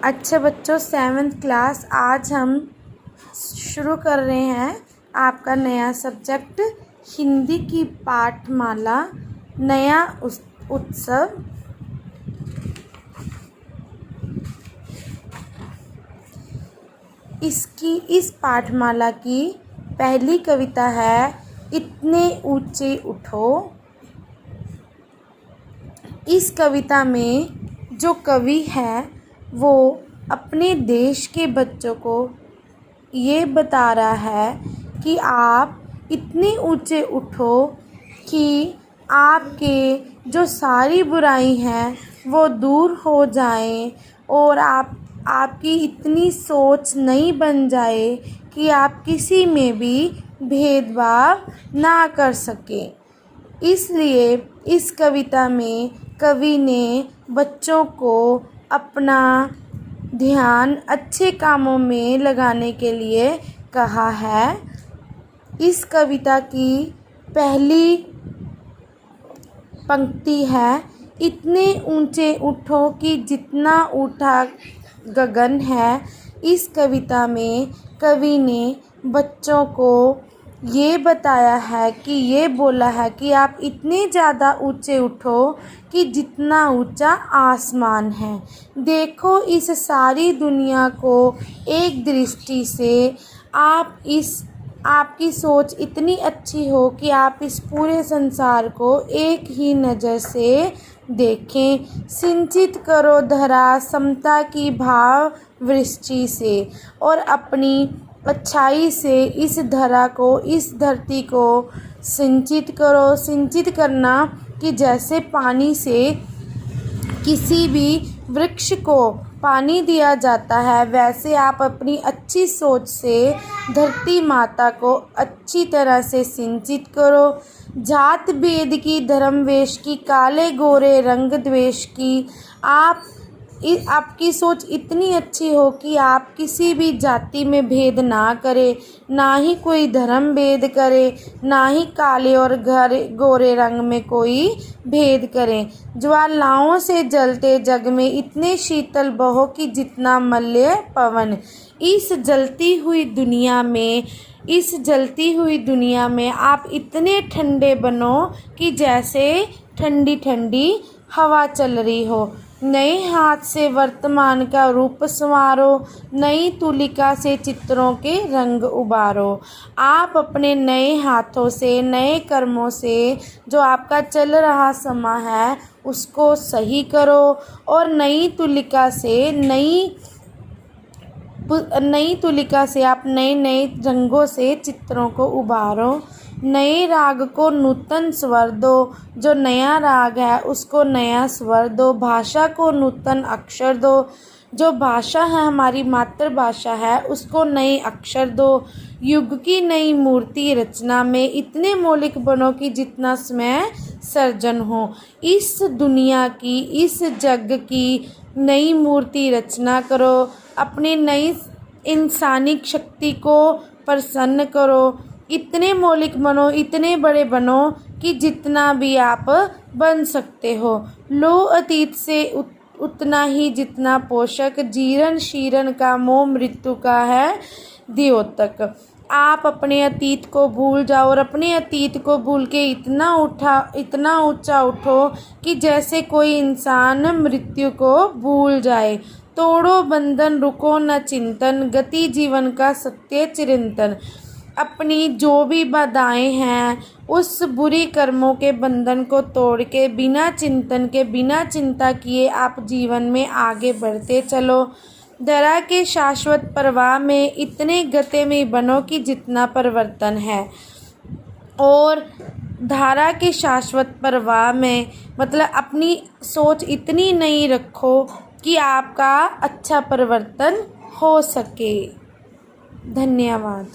अच्छा बच्चों, 7th class आज हम शुरू कर रहे हैं आपका नया सब्जेक्ट हिंदी की पाठमाला नया उत्सव। इस पाठमाला की पहली कविता है इतने ऊंचे उठो। इस कविता में जो कवि है वो अपने देश के बच्चों को ये बता रहा है कि आप इतने ऊंचे उठो कि आपके जो सारी बुराई हैं वो दूर हो जाएं और आपकी इतनी सोच नहीं बन जाए कि आप किसी में भी भेदभाव ना कर सकें। इसलिए इस कविता में कवि ने बच्चों को अपना ध्यान अच्छे कामों में लगाने के लिए कहा है। इस कविता की पहली पंक्ति है इतने ऊंचे उठो कि जितना ऊंचा गगन है। इस कविता में कवि ने बच्चों को ये बताया है कि ये बोला है कि आप इतने ज़्यादा ऊंचे उठो कि जितना ऊंचा आसमान है। देखो इस सारी दुनिया को एक दृष्टि से। आपकी सोच इतनी अच्छी हो कि आप इस पूरे संसार को एक ही नज़र से देखें। सिंचित करो धरा समता की भाव वृष्टि से और अपनी अच्छाई से इस धरा को, इस धरती को सिंचित करो। सिंचित करना कि जैसे पानी से किसी भी वृक्ष को पानी दिया जाता है, वैसे आप अपनी अच्छी सोच से धरती माता को अच्छी तरह से सिंचित करो। जात भेद की, धर्म वेश की, काले गोरे रंग द्वेष की। आपकी सोच इतनी अच्छी हो कि आप किसी भी जाति में भेद ना करें, ना ही कोई धर्म भेद करे, ना ही काले और गोरे रंग में कोई भेद करें। ज्वालाओं से जलते जग में इतने शीतल बहो कि जितना मल्य पवन। इस जलती हुई दुनिया में आप इतने ठंडे बनो कि जैसे ठंडी ठंडी हवा चल रही हो। नए हाथ से वर्तमान का रूप संवारो, नई तुलिका से चित्रों के रंग उबारो। आप अपने नए हाथों से, नए कर्मों से जो आपका चल रहा समा है उसको सही करो और नई तुलिका से आप नए नए रंगों से चित्रों को उभारो। नए राग को नूतन स्वर दो। जो नया राग है उसको नया स्वर दो। भाषा को नूतन अक्षर दो। जो भाषा है हमारी मातृभाषा है उसको नए अक्षर दो। युग की नई मूर्ति रचना में इतने मौलिक बनो कि जितना समय सर्जन हो। इस दुनिया की, इस जग की नई मूर्ति रचना करो। अपनी नई इंसानिक शक्ति को प्रसन्न करो। इतने मौलिक बनो, इतने बड़े बनो कि जितना भी आप बन सकते हो। लो अतीत से उतना ही जितना पोषक। जीवन शीरण का मोह मृत्यु का है द्योतक। आप अपने अतीत को भूल जाओ और अपने अतीत को भूल के इतना ऊंचा उठो कि जैसे कोई इंसान मृत्यु को भूल जाए। तोड़ो बंधन, रुको न चिंतन, गति जीवन का सत्य चिरंतन। अपनी जो भी बाधाएं हैं उस बुरी कर्मों के बंधन को तोड़ के बिना चिंतन के, बिना चिंता किए आप जीवन में आगे बढ़ते चलो। धरा के शाश्वत प्रवाह में इतने गति में बनो कि जितना परिवर्तन है। और धारा के शाश्वत प्रवाह में मतलब अपनी सोच इतनी नई रखो कि आपका अच्छा परिवर्तन हो सके। धन्यवाद।